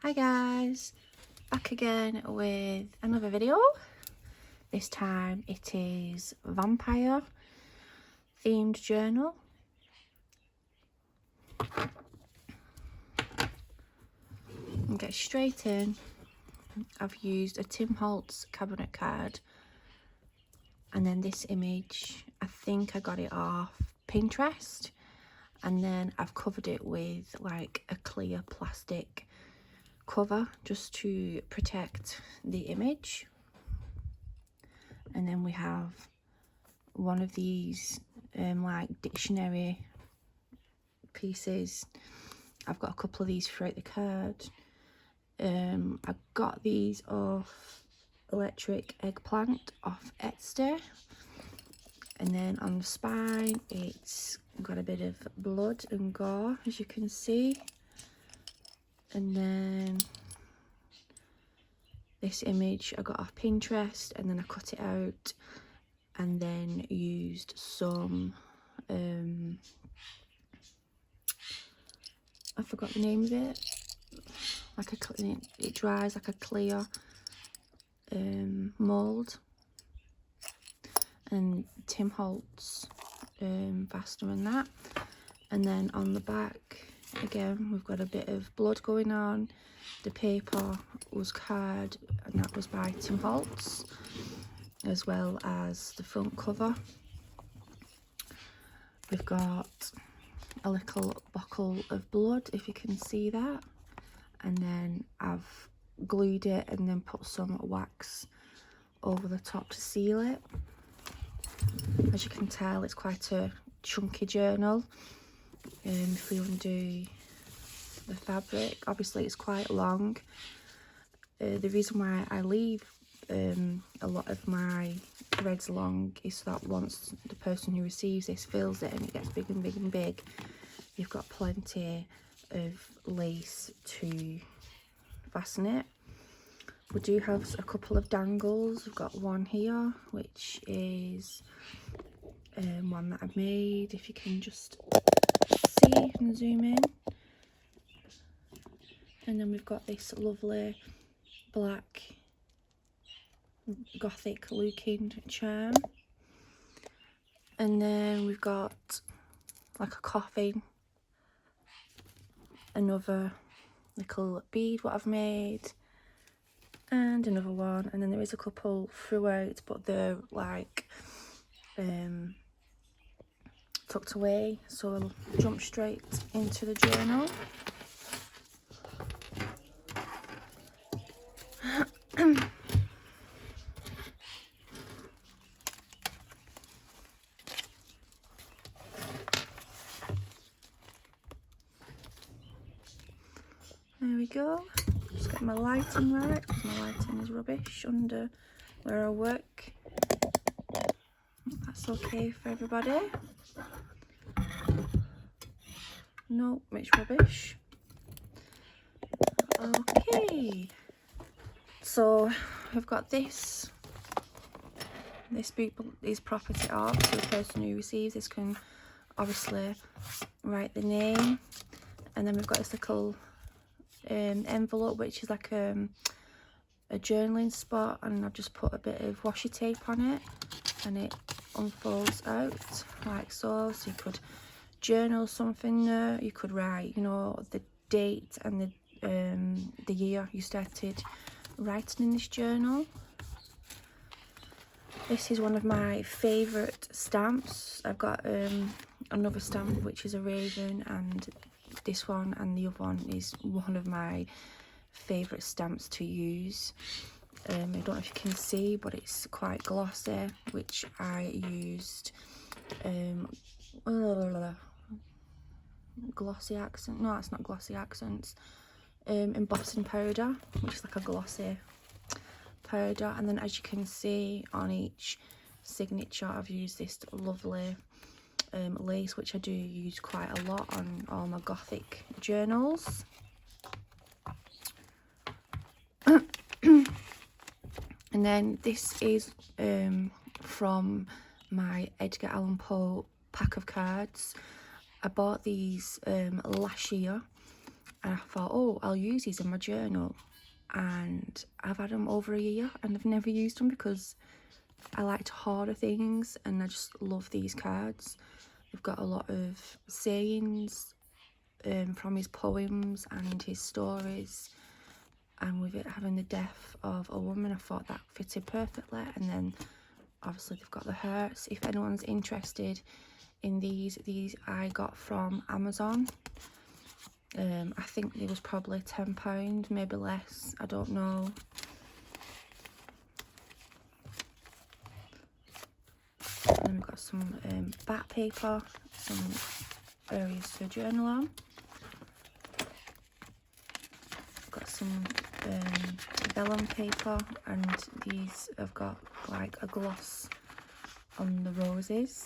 Hi guys, back again with another video. This time it is vampire themed journal. And get straight in. I've used a Tim Holtz cabinet card, and then this image, I think I got it off Pinterest, and then I've covered it with like a clear plastic cover just to protect the image. And then we have one of these like dictionary pieces. I've got a couple of these throughout the card. I got these off Electric Eggplant off Etsy. And then on the spine it's got a bit of blood and gore, as you can see. And then this image I got off Pinterest, and then I cut it out and then used some I forgot the name of it, like it dries like a clear mould, and Tim Holtz faster than that. And then on the back again we've got a bit of blood going on. The paper was card, and that was by Tim Holtz, as well as the front cover. We've got a little bottle of blood, if you can see that, and then I've glued it and then put some wax over the top to seal it. As you can tell, it's quite a chunky journal. If we undo the fabric, obviously it's quite long. The reason why I leave a lot of my threads long is so that once the person who receives this fills it and it gets big and big and big, you've got plenty of lace to fasten it. We do have a couple of dangles. We've got one here, which is one that I've made, if you can just see and zoom in. And then we've got this lovely black Gothic looking charm. And then we've got like a coffin, another little bead what I've made, and another one. And then there is a couple throughout, but they're like tucked away, so I'll jump straight into the journal. There we go. Just get my lighting right, because my lighting is rubbish under where I work. That's okay for everybody. No, it's rubbish. Okay. So we've got this book is property art, so the person who receives this can obviously write the name. And then we've got this little envelope, which is like a journaling spot, and I've just put a bit of washi tape on it, and it unfolds out like so. So you could journal something there. You could write, you know, the date and the year you started writing in this journal. This is one of my favourite stamps. I've got another stamp which is a raven, and this one and the other one is one of my favourite stamps to use. I don't know if you can see, but it's quite glossy, which I used glossy accent, no, it's not glossy accents, embossing powder, which is like a glossy powder. And then as you can see on each signature I've used this lovely lace, which I do use quite a lot on all my Gothic journals. And then this is from my Edgar Allan Poe pack of cards. I bought these last year, and I thought, oh, I'll use these in my journal, and I've had them over a year and I've never used them because I like to hoard things, and I just love these cards. They've got a lot of sayings from his poems and his stories, and with it having the death of a woman, I thought that fitted perfectly. And then obviously they've got the hearts. If anyone's interested in these I got from Amazon. I think it was probably £10, maybe less, I don't know. And then we've got some back paper, some areas to journal on. Got some vellum paper, and these have got like a gloss on the roses.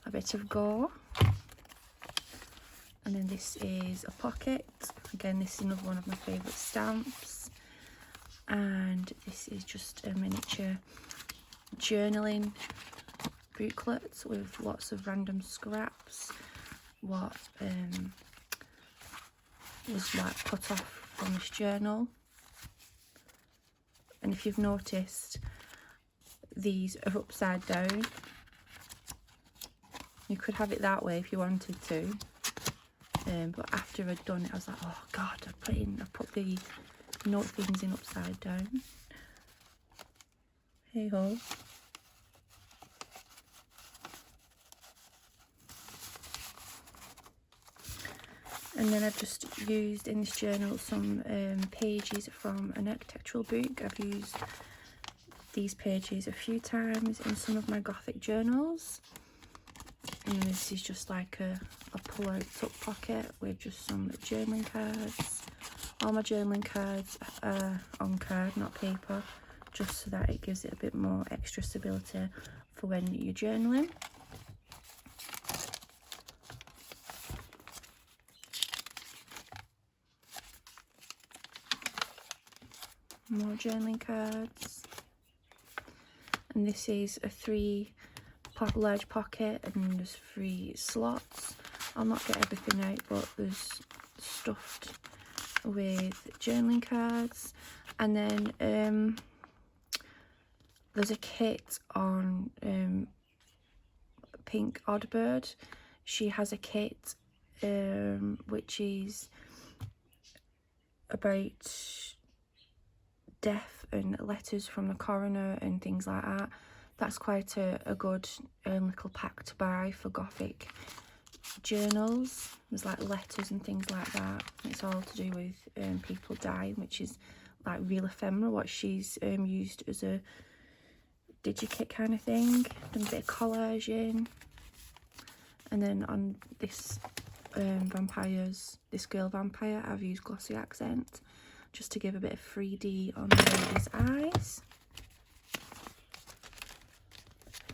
A bit of gore. And then this is a pocket. Again, this is another one of my favourite stamps. And this is just a miniature journaling booklet with lots of random scraps. What was like put off from this journal. And if you've noticed, these are upside down. You could have it that way if you wanted to. But after I'd done it, I was like, oh God, I put the note things in upside down. Hey ho. And then I've just used in this journal some pages from an architectural book. I've used these pages a few times in some of my Gothic journals. And this is just like a pull-out tuck pocket with just some journaling cards. All my journaling cards are on card, not paper, just so that it gives it a bit more extra stability for when you're journaling. More journaling cards. And this is a large pocket, and there's 3 slots. I'll not get everything out, but there's stuffed with journaling cards. And then there's a kit on Pink Oddbird. She has a kit which is about death and letters from the coroner and things like that. That's quite a good little pack to buy for Gothic journals. There's like letters and things like that. It's all to do with people dying, which is like real ephemera, what she's used as a digikit kind of thing. Done a bit of collaging. And then on this this girl vampire, I've used glossy accent just to give a bit of 3D on the lady's eyes.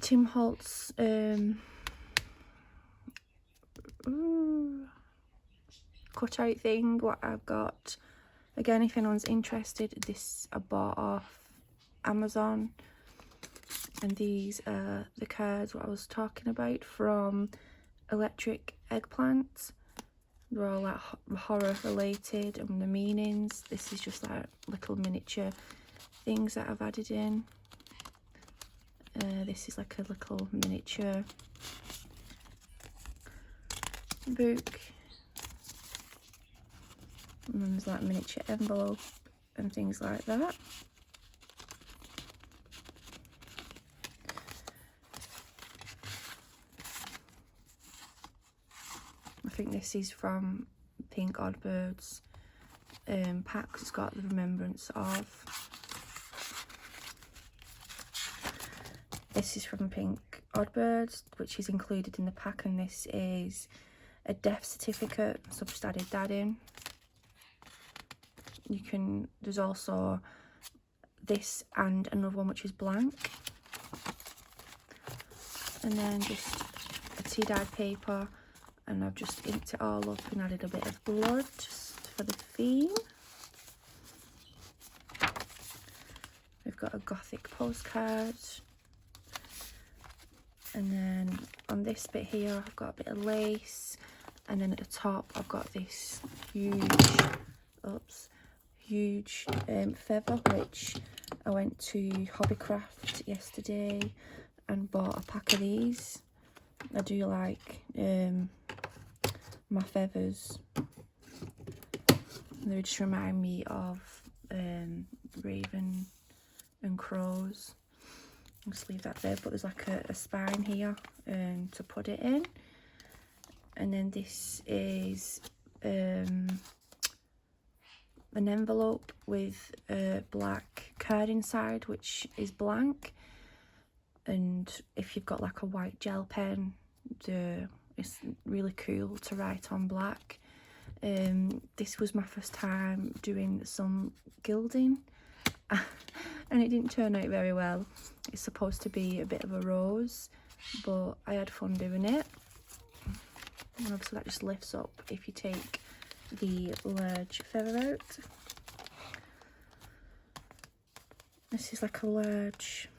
Tim Holtz cutout thing, what I've got. Again, if anyone's interested, this I bought off Amazon. And these are the cards what I was talking about from Electric Eggplant. They're all like horror related and the meanings. This is just like little miniature things that I've added in. This is like a little miniature book. And then there's like miniature envelope and things like that. I think this is from Pink Oddbird's pack. It's got the remembrance of. This is from Pink Oddbirds, which is included in the pack, and this is a death certificate, so I've just added that in. There's also this and another one which is blank. And then just a tea-dyed paper, and I've just inked it all up and added a bit of blood just for the theme. We've got a Gothic postcard. And then on this bit here I've got a bit of lace, and then at the top I've got this huge feather, which I went to Hobbycraft yesterday and bought a pack of these. I do like my feathers. They just remind me of raven and crows. I'll just leave that there, but there's like a spine here to put it in. And then this is an envelope with a black card inside, which is blank. And if you've got like a white gel pen, it's really cool to write on black. This was my first time doing some gilding and it didn't turn out very well. It's supposed to be a bit of a rose, but I had fun doing it. And obviously that just lifts up if you take the large feather out. This is like a large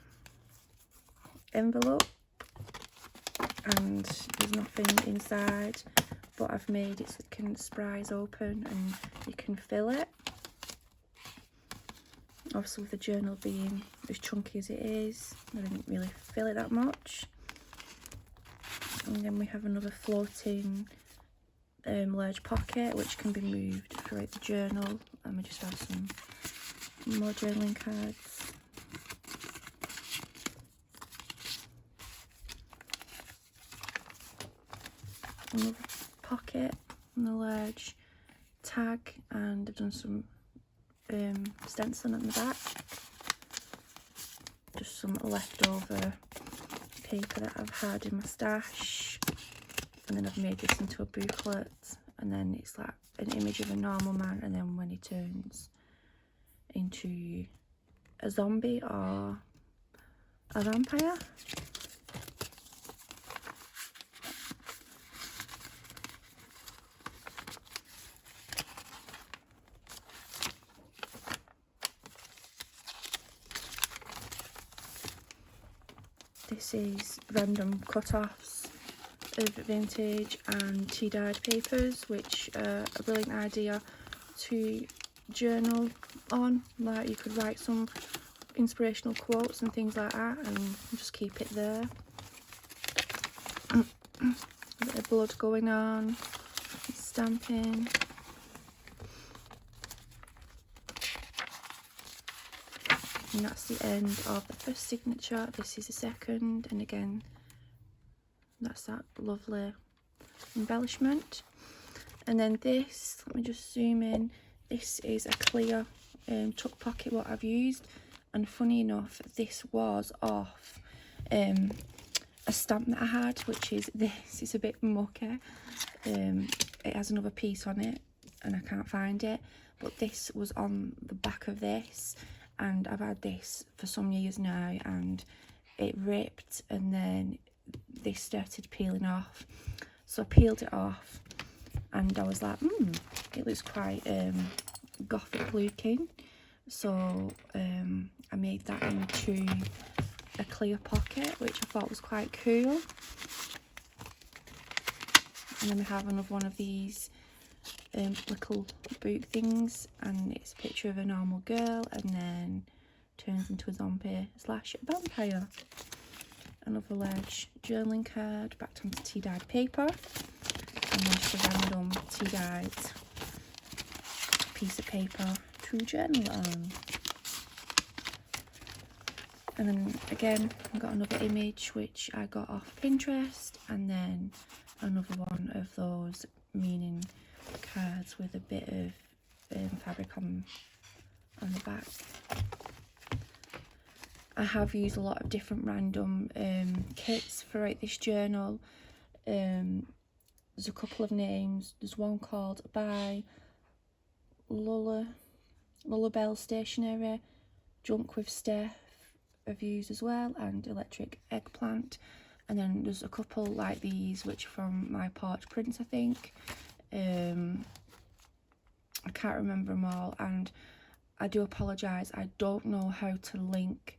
envelope and there's nothing inside, but I've made it so it can surprise open and you can fill it. Obviously with the journal being as chunky as it is, I didn't really fill it that much. And then we have another floating large pocket which can be moved throughout the journal, and we just have some more journaling cards. Another pocket and a large tag, and I've done some stenciling at the back. Just some leftover paper that I've had in my stash, and then I've made this into a booklet, and then it's like an image of a normal man, and then when he turns into a zombie or a vampire. This is random cut-offs of vintage and tea-dyed papers, which are a brilliant idea to journal on. Like, you could write some inspirational quotes and things like that and just keep it there. A bit of blood going on, stamping. And that's the end of the first signature. This is the second, and again that's that lovely embellishment. And then this, let me just zoom in, this is a clear tuck pocket what I've used, and funny enough this was off a stamp that I had, which is this. It's a bit mucky. It has another piece on it and I can't find it, but this was on the back of this, and I've had this for some years now, and it ripped and then this started peeling off. So I peeled it off and I was like, it looks quite gothic looking. So I made that into a clear pocket, which I thought was quite cool. And then we have another one of these little book things, and it's a picture of a normal girl and then turns into a zombie / vampire. Another large journaling card backed onto tea-dyed paper, and then just a random tea-dyed piece of paper to journal on. And then again I've got another image which I got off Pinterest, and then another one of those meaning cards with a bit of fabric on the back. I have used a lot of different random kits throughout this journal. There's a couple of names. There's one called by Lullabelle Stationery, Junk with Steph I've used as well, and Electric Eggplant. And then there's a couple like these which are from My Porch Prints, I think. I can't remember them all, and I do apologise, I don't know how to link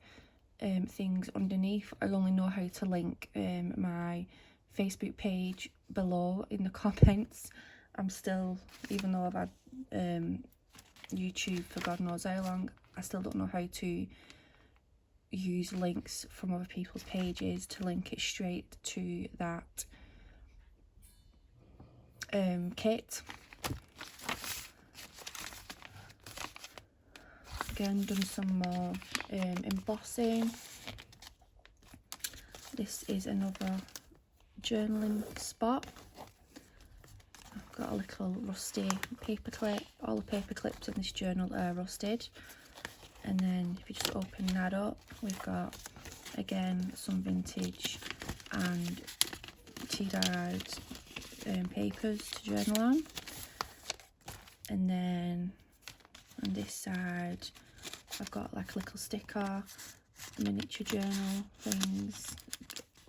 things underneath. I only know how to link my Facebook page below in the comments. I'm still, even though I've had YouTube for God knows how long, I still don't know how to use links from other people's pages to link it straight to that kit. Again, done some more embossing. This is another journaling spot. I've got a little rusty paper clip. All the paper clips in this journal are rusted. And then if you just open that up, we've got, again, some vintage and tea-dyed papers to journal on. And then on this side, I've got like a little sticker, miniature journal things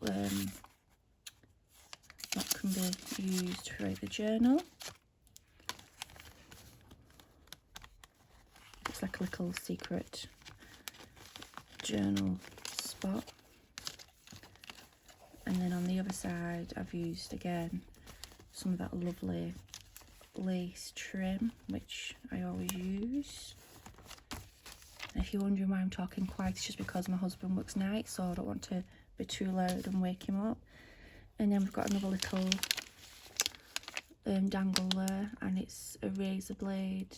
that can be used throughout the journal. It's like a little secret journal spot. And then on the other side, I've used again some of that lovely lace trim, which I always use. And if you're wondering why I'm talking quiet, it's just because my husband works nights, so I don't want to be too loud and wake him up. And then we've got another little dangle there, and it's a razor blade.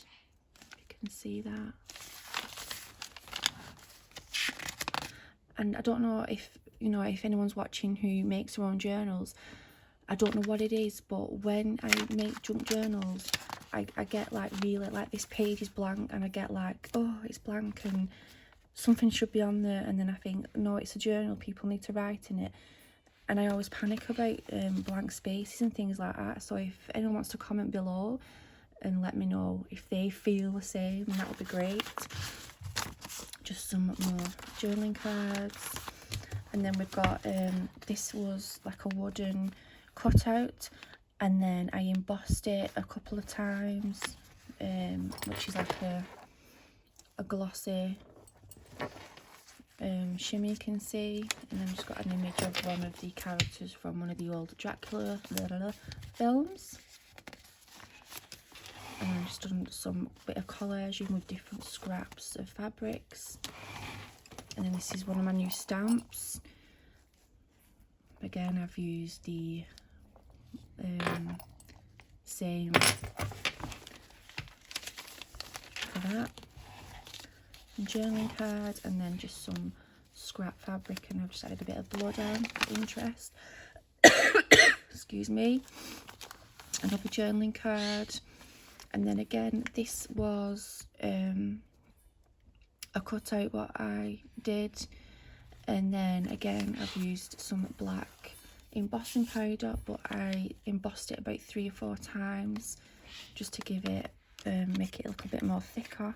You can see that. And I don't know if, you know, if anyone's watching who makes their own journals, I don't know what it is, but when I make junk journals, I get like really, like this page is blank, and I get like, oh, it's blank and something should be on there, and then I think, no, it's a journal, people need to write in it. And I always panic about blank spaces and things like that. So if anyone wants to comment below and let me know if they feel the same, that would be great. Just some more journaling cards. And then we've got, this was like a wooden cutout, and then I embossed it a couple of times, which is like a glossy shimmer, you can see. And then just got an image of one of the characters from one of the old Dracula films. And I've just done some bit of collaging with different scraps of fabrics. And then this is one of my new stamps. Again, I've used the same for that. Some journaling cards, and then just some scrap fabric, and I've just added a bit of blood on for interest. Excuse me. Another journaling card. And then again, this was a cutout what I did, and then again I've used some black embossing powder, but I embossed it about 3 or 4 times just to give it make it look a bit more thicker.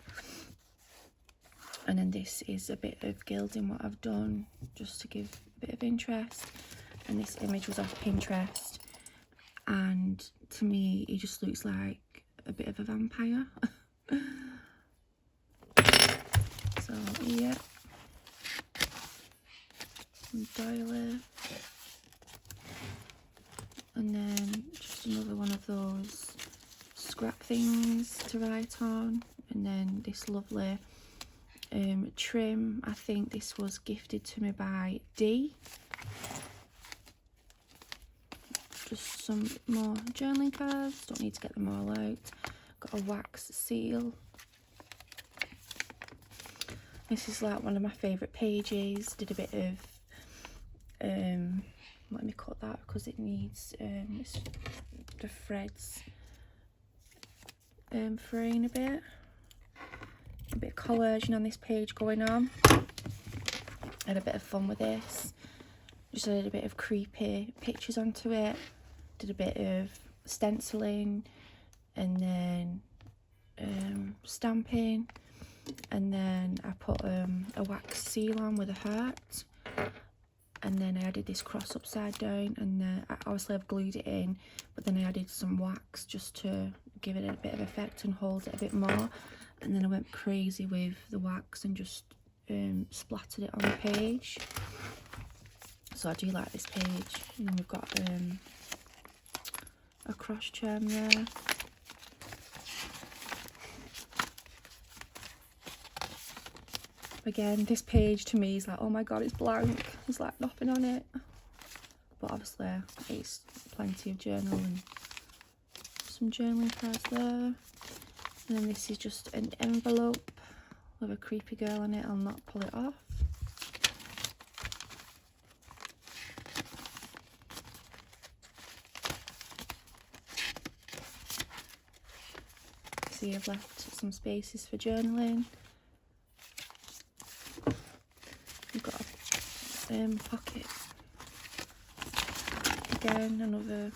And then this is a bit of gilding what I've done just to give a bit of interest. And this image was off Pinterest, and to me he just looks like a bit of a vampire. So yeah, some doily, and then just another one of those scrap things to write on. And then this lovely trim, I think this was gifted to me by Dee. Just some more journaling cards, don't need to get them all out. Got a wax seal. This is like one of my favourite pages. Did a bit of let me cut that because it needs the threads fraying a bit of collaging on this page going on. Had a bit of fun with this. Just added a bit of creepy pictures onto it. Did a bit of stenciling, and then stamping, and then I put a wax seal on with a heart, and then I added this cross upside down, and obviously I've glued it in, but then I added some wax just to give it a bit of effect and hold it a bit more. And then I went crazy with the wax and just splattered it on the page. So I do like this page. And then we've got a cross charm there. Again, this page to me is like, oh my god, it's blank. There's like nothing on it. But obviously it's plenty of journal and some journaling cards there. And then this is just an envelope with a creepy girl on it. I'll not pull it off. See, I've left some spaces for journaling. We've got a pocket. Again, another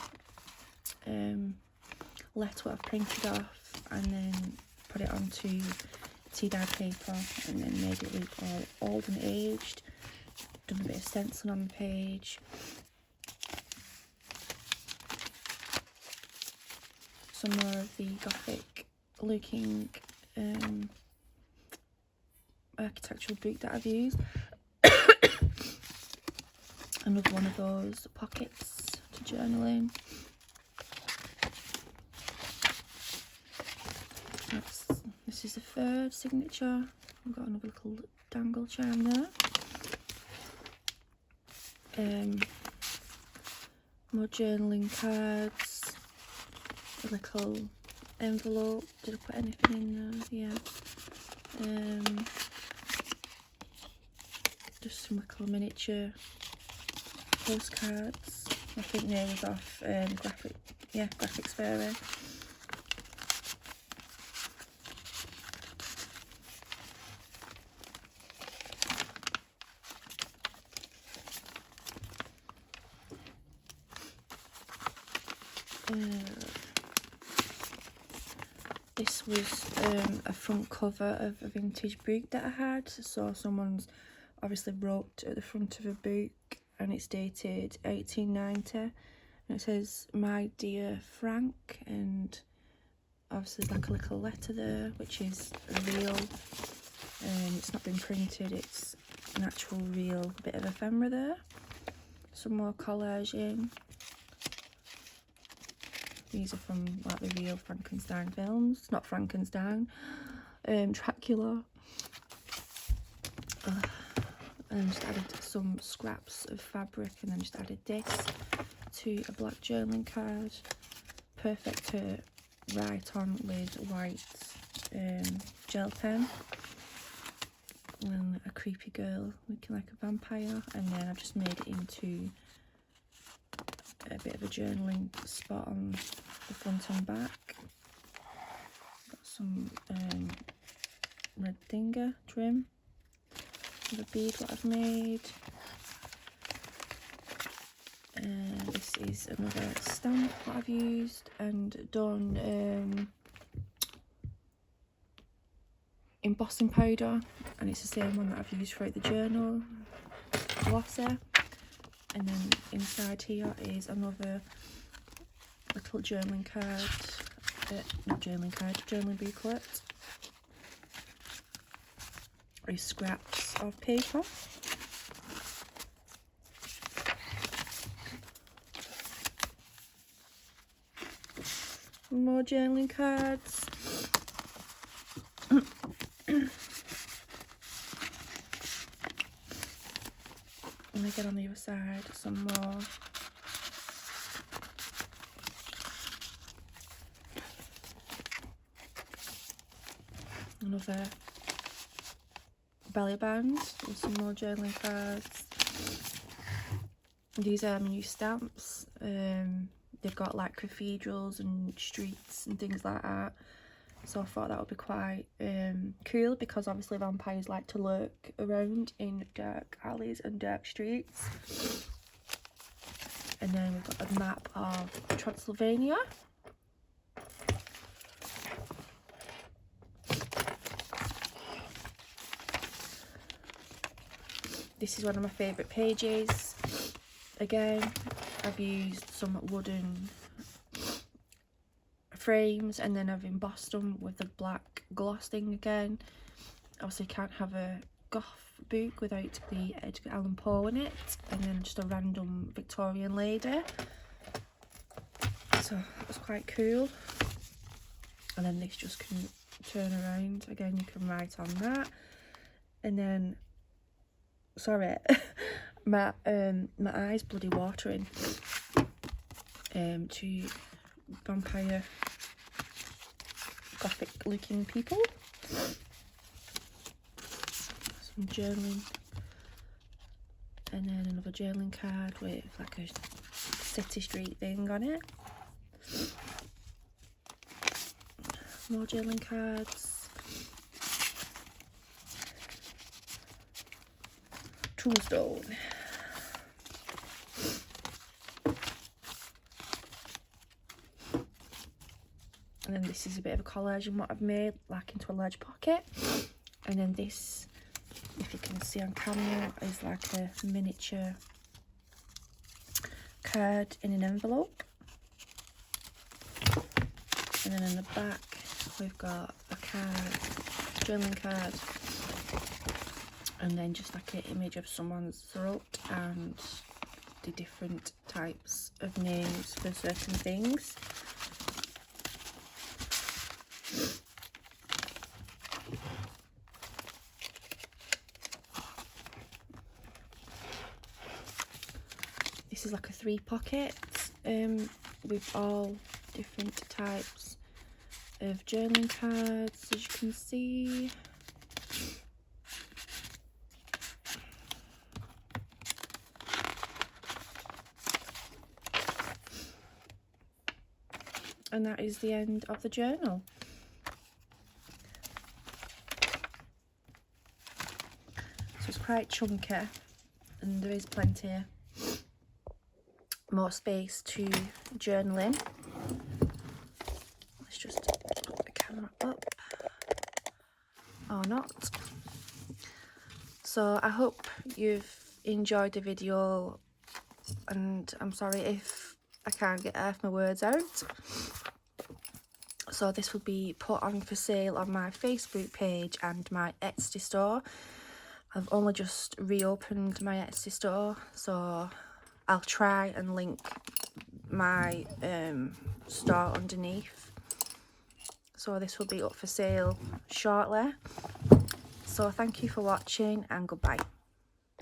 letter I've printed off and then put it onto tea-dyed paper and then made it look all old and aged. Done a bit of stenciling on the page. Some more of the Gothic looking architectural book that I've used. Another one of those pockets to journal in. This is the third signature. I've got another little dangle charm there. More journaling cards. A little envelope. Did I put anything in there? Yeah. Just some little miniature postcards. I think they was off Graphics Fairy. This was a front cover of a vintage book that I had. So someone's obviously wrote at the front of a book and it's dated 1890 and it says "My dear Frank," and obviously there's like a little letter there which is real. It's not been printed, it's an actual real bit of ephemera there. Some more collaging. These are from like the real Frankenstein films, not Frankenstein, Dracula. And just added some scraps of fabric and then just added this to a black journaling card. Perfect to write on with white gel pen. And a creepy girl looking like a vampire, and then I've just made it into a bit of a journaling spot on the front and back. Got some red finger trim with a bead what I've made. This is another stamp that I've used and done embossing powder, and it's the same one that I've used throughout the journal, glossy. And then inside here is another little journaling card, not journaling card, journaling booklet. With scraps of paper. More journaling cards. And again on the other side, some more. Another belly band with some more journaling cards. These are my new stamps. They've got like cathedrals and streets and things like that. So I thought that would be quite cool, because obviously vampires like to lurk around in dark alleys and dark streets. And then we've got a map of Transylvania. This is one of my favourite pages. Again, I've used some wooden frames and then I've embossed them with the black gloss thing again. Obviously you can't have a goth book without the Edgar Allan Poe in it, and then just a random Victorian lady. So that was quite cool. And then this just can turn around. Again, you can write on that. And then, sorry, my eyes bloody watering. To vampire Gothic looking people. Some journaling. And then another journaling card with like a city street thing on it. More journaling cards. Tombstone. And then this is a bit of a collage and what I've made, like into a large pocket. And then this, if you can see on camera, is like a miniature card in an envelope. And then in the back, we've got a card, journaling card, and then just like an image of someone's throat and the different types of names for certain things. This is like a 3 pocket with all different types of journaling cards, as you can see. And that is the end of the journal. So it's quite chunky and there is plenty more space to journal in. Let's just put the camera up or not. So I hope you've enjoyed the video, and I'm sorry if I can't get half my words out. So this will be put on for sale on my Facebook page and my Etsy store. I've only just reopened my Etsy store, so I'll try and link my store underneath. So this will be up for sale shortly. So thank you for watching and goodbye.